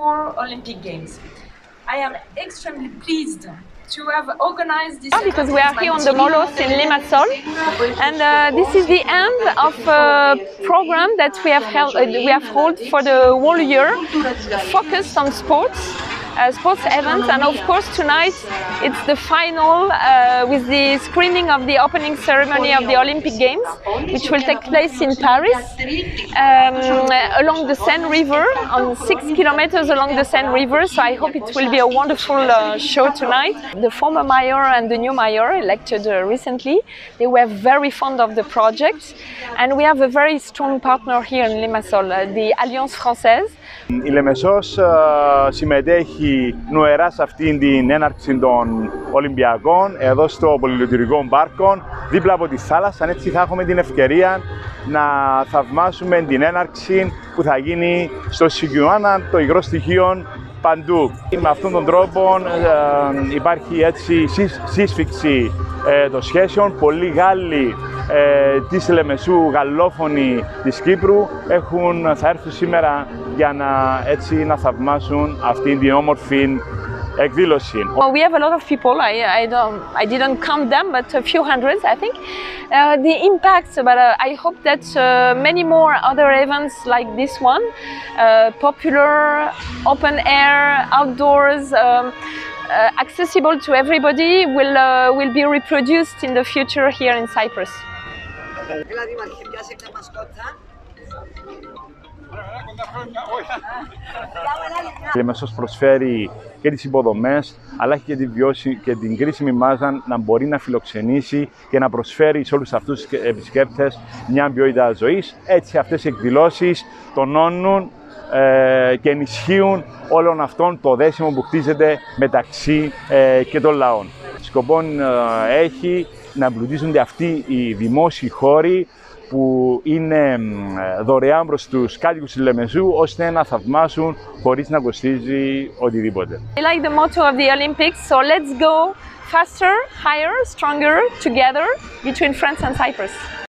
4 Olympic Games. I am extremely pleased to have organized this because we are here on the Molos in Limassol, and this is the end of a program that we have held for the whole year, focused on sports events, and of course tonight it's the final with the screening of the opening ceremony of the Olympic Games, which will take place in Paris along the Seine River, on 6 kilometers along the Seine River. So I hope it will be a wonderful show tonight. The former mayor and the new mayor elected recently, they were very fond of the project, and we have a very strong partner here in Limassol, the Alliance Française. Η Λεμεσός συμμετέχει νοερά σε αυτήν την έναρξη των Ολυμπιακών εδώ στο πολυλειτουργικό Μπάρκον, δίπλα από τη θάλασσα. Έτσι θα έχουμε την ευκαιρία να θαυμάσουμε την έναρξη που θα γίνει στο Σικιουάνα, το υγρό στοιχείο παντού. Με αυτόν τον τρόπο υπάρχει έτσι σύσφυξη των σχέσεων. Πολλοί Γάλλοι της Λεμεσού, γαλλόφωνοι της Κύπρου, θα έρθουν σήμερα για να θαυμάσουν αυτήν την όμορφη εκδήλωση. Well, we have a lot of people. I didn't count them, but a few hundreds, I think. The impact, but I hope that many more other events like this one, popular, open air, outdoors, accessible to everybody, will be reproduced in the future here in Cyprus. Η Λεμεσός προσφέρει και τις υποδομές, αλλά έχει και την κρίσιμη μάζα να μπορεί να φιλοξενήσει και να προσφέρει σε όλους αυτούς τους επισκέπτες μια ποιότητα ζωής. Έτσι αυτές οι εκδηλώσεις τονώνουν και ενισχύουν όλων αυτών το δέσιμο που χτίζεται μεταξύ και των λαών. Σκοπό έχει να εμπλουτίζονται αυτοί οι δημόσιοι χώροι που είναι δωρεάν προς τους κάτοικους της Λεμεσού, ώστε να θαυμάσουν χωρίς να κοστίζει οτιδήποτε. I like the motto of the Olympics, so let's go faster, higher, stronger, together between France and Cyprus.